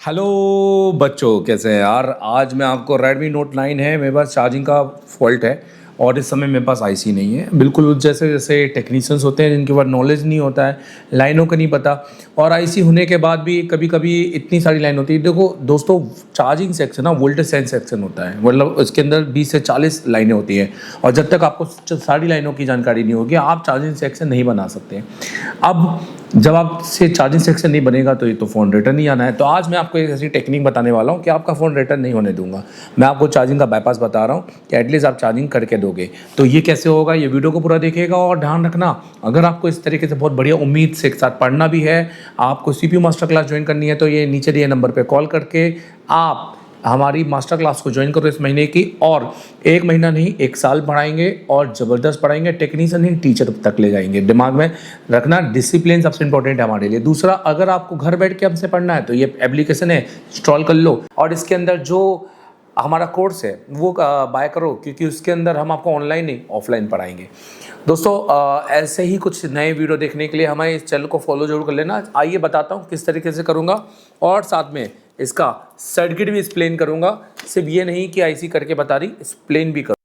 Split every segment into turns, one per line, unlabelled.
Hello बच्चों, कैसे हैं यार। आज मैं आपको Redmi Note 9 है, मेरे पास चार्जिंग का फॉल्ट है और इस समय मेरे पास आईसी नहीं है। बिल्कुल जैसे जैसे टेक्नीशियंस होते हैं जिनके पास नॉलेज नहीं होता है, लाइनों का नहीं पता, और आईसी होने के बाद भी कभी कभी इतनी सारी लाइन होती है। देखो दोस्तों, चार्जिंग सेक्शन ना वोल्टेज सेंस सेक्शन होता है, मतलब इसके अंदर 20 से 40 लाइनें होती हैं, और जब तक आपको सारी लाइनों की जानकारी नहीं होगी आप चार्जिंग सेक्शन नहीं बना सकते। अब जब आपसे चार्जिंग सेक्शन नहीं बनेगा तो ये तो फ़ोन रिटर्न नहीं आना है। तो आज मैं आपको एक ऐसी टेक्निक बताने वाला हूँ कि आपका फ़ोन रिटर्न नहीं होने दूंगा। मैं आपको चार्जिंग का बाईपास बता रहा हूँ कि एटलीस्ट आप चार्जिंग करके दोगे। तो ये कैसे होगा, ये वीडियो को पूरा देखिएगा। और ध्यान रखना, अगर आपको इस तरीके से बहुत बढ़िया उम्मीद से एक साथ पढ़ना भी है, आपको सीपीयू मास्टर क्लास ज्वाइन करनी है, तो ये नीचे दिए नंबर पर कॉल करके आप हमारी मास्टर क्लास को ज्वाइन करो इस महीने की। और एक महीना नहीं, एक साल पढ़ाएंगे और ज़बरदस्त पढ़ाएंगे, टेक्नीशियन ही टीचर तक ले जाएंगे। दिमाग में रखना, डिसिप्लिन सबसे इंपॉर्टेंट है हमारे लिए। दूसरा, अगर आपको घर बैठ के हमसे पढ़ना है तो ये एप्लीकेशन है, इंस्टॉल कर लो और इसके अंदर जो हमारा कोर्स है वो बाय करो, क्योंकि उसके अंदर हम आपको ऑनलाइन नहीं ऑफलाइन पढ़ाएंगे। दोस्तों, ऐसे ही कुछ नए वीडियो देखने के लिए हमारे इस चैनल को फॉलो जरूर कर लेना। आइए बताता हूँ किस तरीके से करूँगा, और साथ में इसका सर्किट भी एक्सप्लेन करूँगा। सिर्फ ये नहीं कि आईसी करके बता रही, एक्सप्लेन भी करूँ।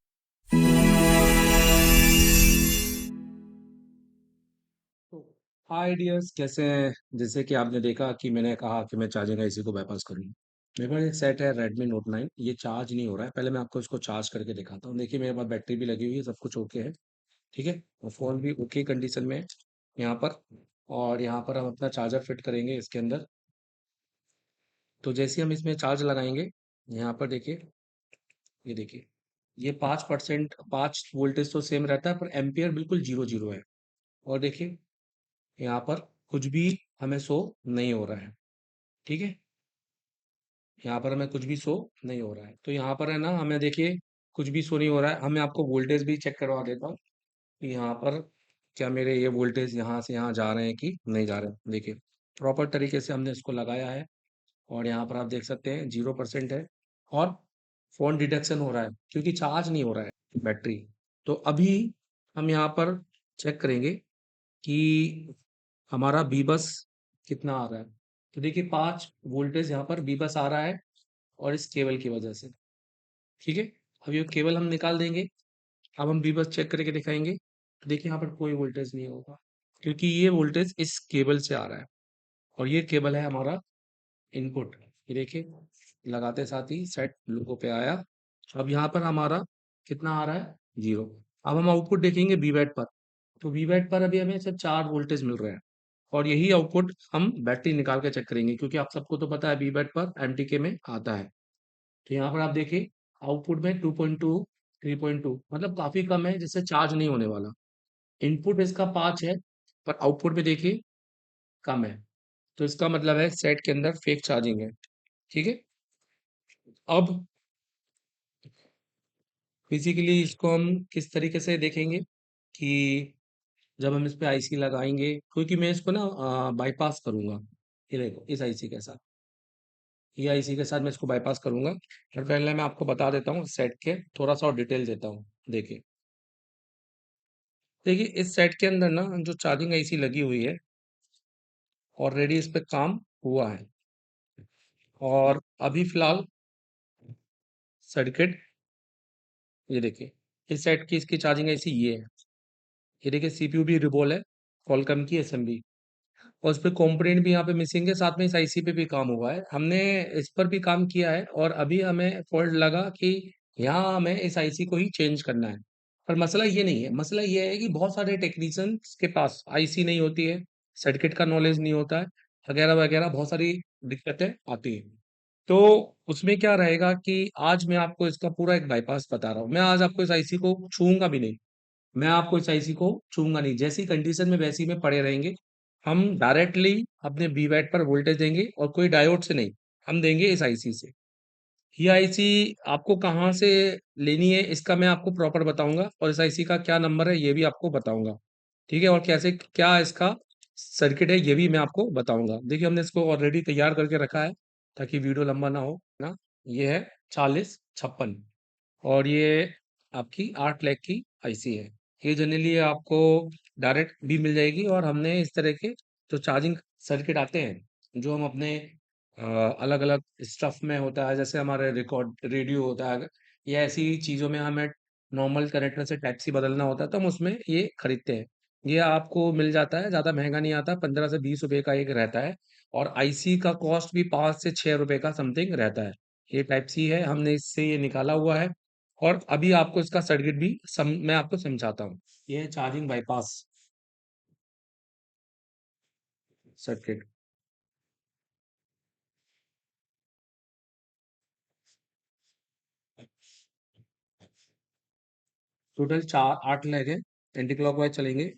हाय डियर्स, कैसे हैं। जैसे कि आपने देखा कि मैंने कहा कि मैं चार्जिंग आईसी को बाईपास करूँ। मेरे पास एक सेट है Redmi Note 9, ये चार्ज नहीं हो रहा है। पहले मैं आपको इसको चार्ज करके दिखाता हूँ। देखिए मेरे पास बैटरी भी लगी हुई है, सब कुछ ओके है। ठीक है, और फ़ोन भी ओके कंडीशन में है यहाँ पर। और यहाँ पर हम अपना चार्जर फिट करेंगे इसके अंदर। तो जैसे हम इसमें चार्ज लगाएंगे, यहाँ पर देखिए, ये देखिए, ये 5%, 5 वोल्टेज तो सेम रहता है, पर एम्पियर बिल्कुल जीरो जीरो है। और देखिए यहाँ पर कुछ भी हमें शो नहीं हो रहा है। ठीक है, यहाँ पर हमें कुछ भी शो नहीं हो रहा है। तो यहाँ पर है ना, हमें देखिए कुछ भी शो नहीं हो रहा है। हमें आपको वोल्टेज भी चेक करवा देता हूँ कि यहाँ पर क्या मेरे ये वोल्टेज यहाँ से यहाँ जा रहे हैं कि नहीं जा रहे हैं। देखिए प्रॉपर तरीके से हमने इसको लगाया है, और यहाँ पर आप देख सकते हैं 0% है, और फ़ोन डिटेक्शन हो रहा है क्योंकि चार्ज नहीं हो रहा है बैटरी। तो अभी हम यहाँ पर चेक करेंगे कि हमारा बी बस कितना आ रहा है। तो देखिए 5 वोल्टेज यहाँ पर बी बस आ रहा है, और इस केबल की वजह से। ठीक है, अब ये केबल हम निकाल देंगे। अब हम बी बस चेक करके दिखाएंगे। तो देखिए यहाँ पर कोई वोल्टेज नहीं होगा, क्योंकि ये वोल्टेज इस केबल से आ रहा है, और ये केबल है हमारा इनपुट। ये देखिए लगाते साथ ही सेट लोगो पे आया। अब यहाँ पर हमारा कितना आ रहा है, 0। अब हम आउटपुट देखेंगे वीवैट पर। तो वीवैट पर अभी हमें सिर्फ 4 वोल्टेज मिल रहे हैं, और यही आउटपुट हम बैटरी निकाल के चेक करेंगे, क्योंकि आप सबको तो पता है वीवैट पर एमटीके में आता है। तो यहाँ पर आप देखिए आउटपुट में 2.2, 3.2, मतलब काफी कम है, जिससे चार्ज नहीं होने वाला। इनपुट इसका 5 है, पर आउटपुट में देखिए कम है। तो इसका मतलब है सेट के अंदर फेक चार्जिंग है। ठीक है, अब बेसिकली इसको हम किस तरीके से देखेंगे कि जब हम इस पे आईसी लगाएंगे, क्योंकि मैं इसको ना बाईपास करूंगा। ये देखो इस आईसी के साथ, ये आईसी के साथ मैं इसको बाईपास करूंगा। और पहले मैं आपको बता देता हूँ सेट के थोड़ा सा और डिटेल देता हूँ। देखिए, देखिए इस सेट के अंदर ना जो चार्जिंग आईसी लगी हुई है, ऑलरेडी इस पे काम हुआ है। और अभी फिलहाल सर्किट, ये देखिए इस सेट की इसकी चार्जिंग आईसी ये है। ये देखिए सीपीयू भी रिबोल है, क्वालकॉम की एसएमबी, और उस पे कंपोनेंट भी यहाँ पे मिसिंग है। साथ में इस आईसी पे भी काम हुआ है, हमने इस पर भी काम किया है, और अभी हमें फॉल्ट लगा कि यहाँ हमें इस आईसी को ही चेंज करना है। पर मसला ये नहीं है, मसला ये है कि बहुत सारे टेक्नीशियंस के पास आईसी नहीं होती है, सर्किट का नॉलेज नहीं होता है, वगैरह वगैरह बहुत सारी दिक्कतें आती हैं। तो उसमें क्या रहेगा कि आज मैं आपको इसका पूरा एक बाईपास बता रहा हूँ। मैं आज आपको इस आईसी को छूऊंगा भी नहीं, मैं आपको इस आईसी को छूऊंगा नहीं, जैसी कंडीशन में वैसी में पड़े रहेंगे। हम डायरेक्टली अपने बीवैट पर वोल्टेज देंगे, और कोई डायोड से नहीं, हम देंगे इस आईसी से। ये आईसी आपको कहाँ से लेनी है इसका मैं आपको प्रॉपर बताऊंगा, और इस आईसी का क्या नंबर है ये भी आपको बताऊंगा। ठीक है, और कैसे क्या इसका सर्किट है ये भी मैं आपको बताऊंगा। देखिए हमने इसको ऑलरेडी तैयार करके रखा है ताकि वीडियो लंबा ना हो ना। ये है 4056, और ये आपकी 8 लाख की आईसी है। ये जनरली आपको डायरेक्ट भी मिल जाएगी, और हमने इस तरह के जो चार्जिंग सर्किट आते हैं, जो हम अपने अलग अलग स्टफ में होता है, जैसे हमारे रिकॉर्ड रेडियो होता है, या ऐसी चीज़ों में हमें नॉर्मल कनेक्टर से टाइप सी बदलना होता है, तो हम उसमें ये खरीदते हैं। ये आपको मिल जाता है, ज़्यादा महंगा नहीं आता, 15 से 20 रुपए का एक रहता है। और आईसी का कॉस्ट भी 5 से 6 रुपए का समथिंग रहता है। ये टाइप सी है, हमने इससे ये निकाला हुआ है। और अभी आपको इसका सर्किट भी मैं आपको समझाता हूँ। ये है चार्जिंग बाईपास सर्किट। टोटल चार 8 लेग है, एंटी क्लॉकवाइज चलेंगे।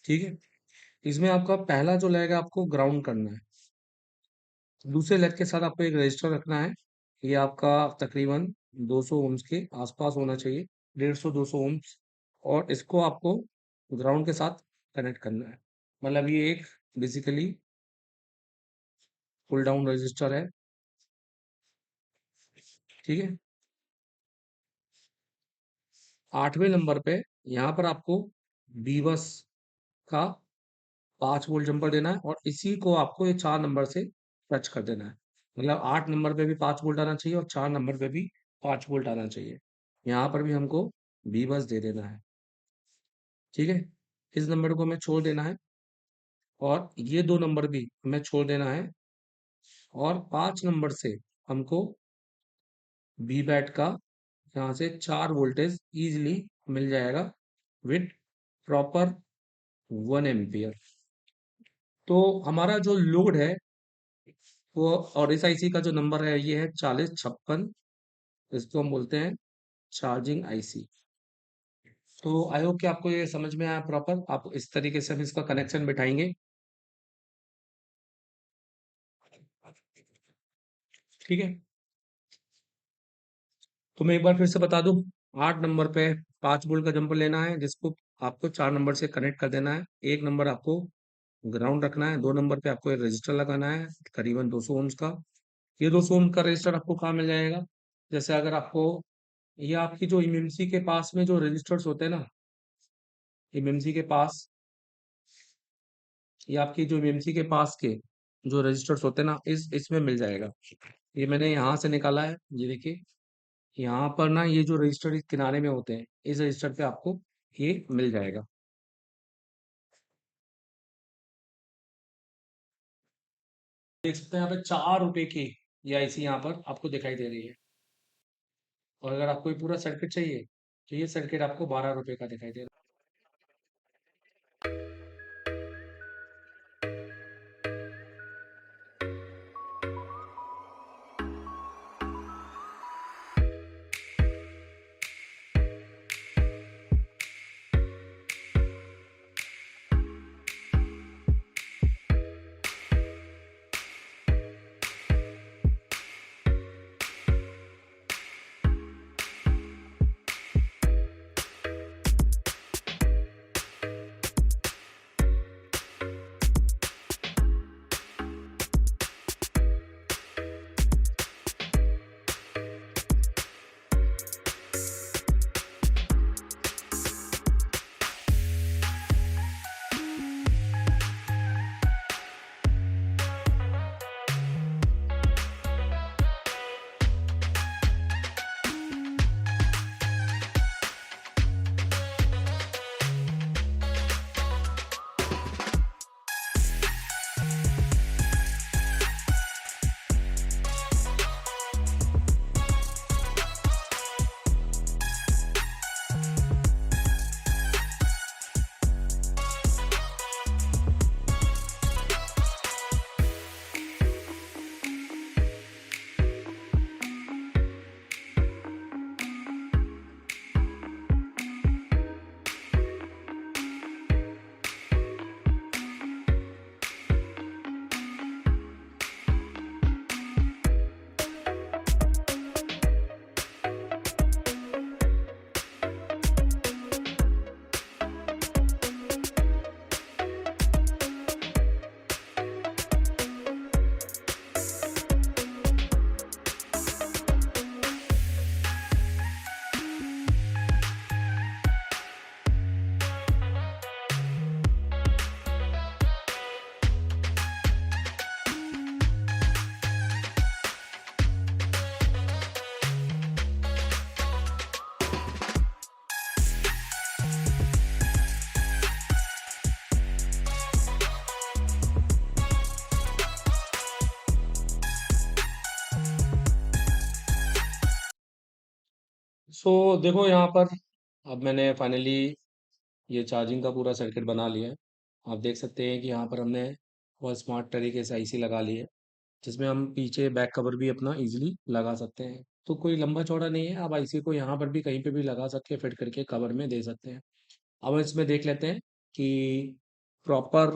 ठीक है। इसमें आपका पहला जो लेग है, आपको ग्राउंड करना है। दूसरे लेग के साथ आपको एक रजिस्टर रखना है। ये आपका तकरीबन 200 ओम्स के आसपास होना चाहिए, 150 200 ओम्स। और इसको आपको ग्राउंड के साथ कनेक्ट करना है। मतलब ये एक बेसिकली पुल डाउन रजिस्टर है। ठीक है। 8वें नंबर पे यहाँ पर आपको बीबस का 5 वोल्ट जंपर देना है, और इसी को आपको ये 4 नंबर से टच कर देना है। मतलब 8 नंबर पे भी 5 वोल्ट आना चाहिए, और 4 नंबर पे भी 5 वोल्ट आना चाहिए। यहाँ पर भी हमको बी बस दे देना है। ठीक है। इस नंबर को हमें छोड़ देना है, और ये 2 नंबर भी हमें छोड़ देना है। और 5 नंबर से हमको बी बैट का यहाँ से 4 वोल्टेज इजिली मिल जाएगा, विथ प्रॉपर 1 एम्पियर। तो हमारा जो लोड है वो, और इस आईसी का जो नंबर है, ये है 4056। इसको हम बोलते हैं चार्जिंग आईसी। तो आई होप कि आपको ये समझ में आया प्रॉपर। आप इस तरीके से हम इसका कनेक्शन बिठाएंगे। ठीक है। तो मैं एक बार फिर से बता दूं, 8 नंबर पे 5 वोल्ट का जंपर लेना है, जिसको आपको 4 नंबर से कनेक्ट कर देना है। 1 नंबर आपको ग्राउंड रखना है। 2 नंबर पे आपको एक रजिस्टर लगाना है, करीबन 200 ओम्स का। ये 200 ओम का रजिस्टर आपको कहाँ मिल जाएगा? जैसे अगर आपको, ये आपकी जो इमएमसी के पास में जो रजिस्टर्स होते हैं ना, इमएमसी के पास, ये आपकी जो एमएमसी के पास के जो रजिस्टर्स होते हैं ना, इस इसमें मिल जाएगा। ये मैंने यहाँ से निकाला है, ये देखिए। यहाँ पर ना ये जो रजिस्टर इस किनारे में होते हैं, इस रजिस्टर पे आपको ये मिल जाएगा। देख सकते हैं यहाँ पे 4 रुपए की ये आईसी यहाँ पर आपको दिखाई दे रही है। और अगर आपको ये पूरा सर्किट चाहिए, तो ये सर्किट आपको 12 रुपए का दिखाई दे रहा है। सो देखो यहाँ पर, अब मैंने फाइनली ये चार्जिंग का पूरा सर्किट बना लिया है। आप देख सकते हैं कि यहाँ पर हमने बहुत स्मार्ट तरीके से आईसी लगा ली है, जिसमें हम पीछे बैक कवर भी अपना इजीली लगा सकते हैं। तो कोई लंबा चौड़ा नहीं है, आप आईसी को यहाँ पर भी कहीं पे भी लगा सकते हैं, फिट करके कवर में दे सकते हैं। अब हम इसमें देख लेते हैं कि प्रॉपर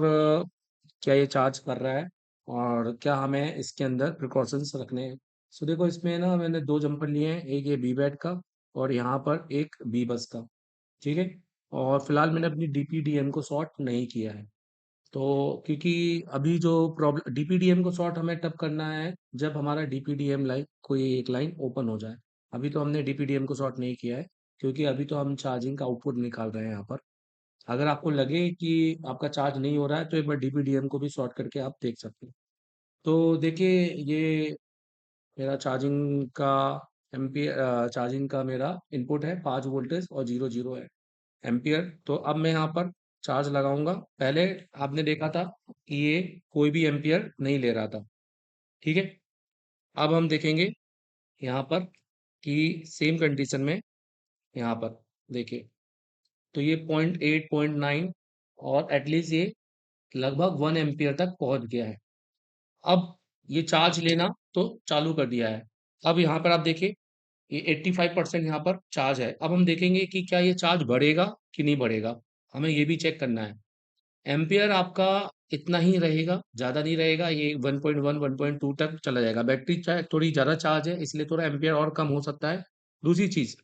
क्या ये चार्ज कर रहा है और क्या हमें इसके अंदर प्रिकॉशंस रखने हैं। सो देखो, इसमें ना मैंने दो जंपर लिए हैं, एक ये बी बैट का और यहाँ पर एक बी बस का। ठीक है। और फिलहाल मैंने अपनी डीपीडीएम को सॉर्ट नहीं किया है। तो क्योंकि अभी जो प्रॉब्लम, डीपीडीएम को सॉर्ट हमें तब करना है जब हमारा डीपीडीएम लाइन कोई एक लाइन ओपन हो जाए। अभी तो हमने डीपीडीएम को सॉर्ट नहीं किया है, क्योंकि अभी तो हम चार्जिंग का आउटपुट निकाल रहे हैं यहाँ पर। अगर आपको लगे कि आपका चार्ज नहीं हो रहा है तो एक बार डीपीडीएम को भी सॉर्ट करके आप देख सकते हैं। तो देखिए, ये मेरा चार्जिंग का एम्पियर, चार्जिंग का मेरा इनपुट है 5 वोल्टेज और 0 0 है एम्पियर। तो अब मैं यहाँ पर चार्ज लगाऊंगा। पहले आपने देखा था कि ये कोई भी एम्पियर नहीं ले रहा था। ठीक है। अब हम देखेंगे यहाँ पर कि सेम कंडीशन में यहाँ पर देखिए, तो ये 0.8 0.9 और एटलीस्ट ये लगभग 1 एम्पियर तक पहुंच गया है। अब ये चार्ज लेना तो चालू कर दिया है। अब यहाँ पर आप देखिए, ये 85% यहाँ पर चार्ज है। अब हम देखेंगे कि क्या ये चार्ज बढ़ेगा कि नहीं बढ़ेगा। हमें ये भी चेक करना है। एम्पियर आपका इतना ही रहेगा, ज़्यादा नहीं रहेगा, ये 1.1 1.2 तक चला जाएगा। बैटरी चाहे थोड़ी ज़्यादा चार्ज है, इसलिए थोड़ा एम्पियर और कम हो सकता है। दूसरी चीज़,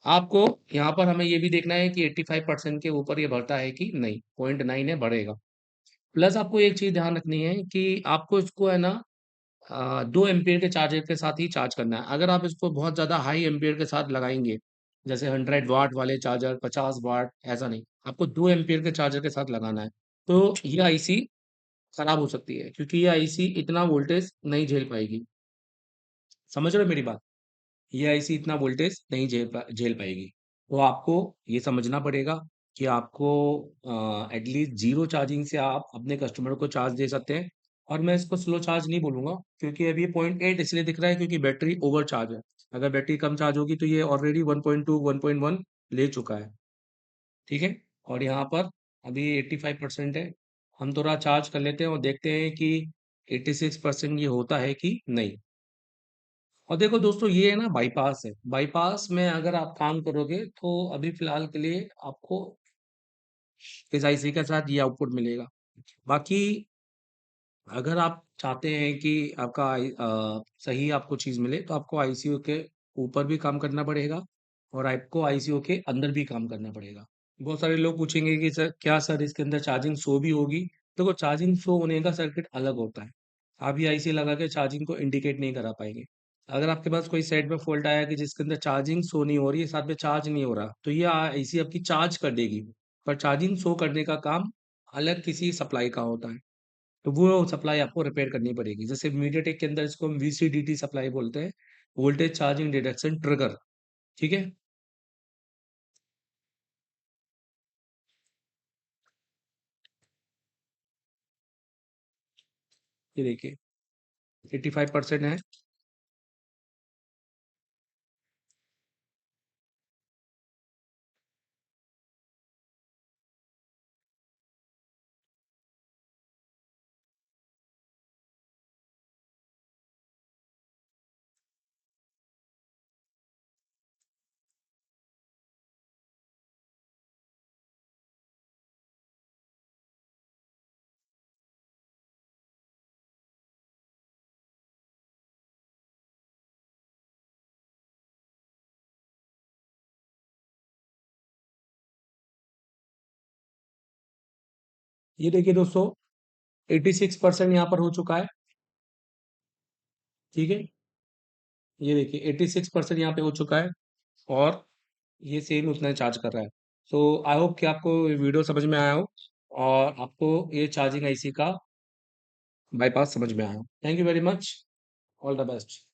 आपको यहाँ पर हमें ये भी देखना है कि 85% के ऊपर ये बढ़ता है कि नहीं, 0.9 है, बढ़ेगा। प्लस आपको एक चीज़ ध्यान रखनी है कि आपको इसको है ना 2 एम्पियर के चार्जर के साथ ही चार्ज करना है। अगर आप इसको बहुत ज़्यादा हाई एम्पियर के साथ लगाएंगे, जैसे 100 वाट वाले चार्जर, 50 वाट, ऐसा नहीं, आपको 2 एम्पियर के चार्जर के साथ लगाना है। तो ये आईसी खराब हो सकती है, क्योंकि ये आईसी इतना वोल्टेज नहीं झेल पाएगी। समझ रहे हो मेरी बात? ये आईसी इतना वोल्टेज नहीं झेल पाएगी। तो आपको ये समझना पड़ेगा कि आपको एटलीस्ट जीरो चार्जिंग से आप अपने कस्टमर को चार्ज दे सकते हैं। और मैं इसको स्लो चार्ज नहीं बोलूंगा, क्योंकि अभी 0.8 इसलिए दिख रहा है क्योंकि बैटरी ओवर चार्ज है। अगर बैटरी कम चार्ज होगी तो ये ऑलरेडी 1.2 1.1 ले चुका है। ठीक है। और यहाँ पर अभी 85% है। हम थोड़ा चार्ज कर लेते हैं और देखते हैं कि 86% ये होता है कि नहीं। और देखो दोस्तों, ये है ना बाईपास है। बाईपास में अगर आप काम करोगे तो अभी फिलहाल के लिए आपको इस आईसी के साथ ये आउटपुट मिलेगा। बाकी अगर आप चाहते हैं कि आपका सही आपको चीज़ मिले तो आपको आईसीयू के ऊपर भी काम करना पड़ेगा और आपको आईसीयू के अंदर भी काम करना पड़ेगा। बहुत सारे लोग पूछेंगे कि सर, क्या सर इसके अंदर चार्जिंग शो भी होगी? देखो, चार्जिंग शो होने का सर्किट अलग होता है। आप ये आईसी लगा के चार्जिंग को इंडिकेट नहीं करा पाएंगे। अगर आपके पास कोई साइड में फॉल्ट आया कि जिसके अंदर चार्जिंग शो नहीं हो रही है, साथ में चार्ज नहीं हो रहा, तो ये आईसी आपकी चार्ज कर देगी। पर चार्जिंग शो करने का काम अलग किसी सप्लाई का होता है। तो वो सप्लाई आपको रिपेयर करनी पड़ेगी। जैसे मीडियाटेक के अंदर इसको हम वीसीडीटी सप्लाई बोलते हैं, वोल्टेज चार्जिंग डिडक्शन ट्रिगर। ठीक है। ये देखिए, 85% है। ये देखिए दोस्तों, 86% यहाँ पर हो चुका है। ठीक है। ये देखिए, 86% यहाँ पे हो चुका है और ये सेम उतना चार्ज कर रहा है। सो आई होप कि आपको ये वीडियो समझ में आया हो और आपको ये चार्जिंग आईसी का बाईपास समझ में आया हो। Thank you very much. All the best.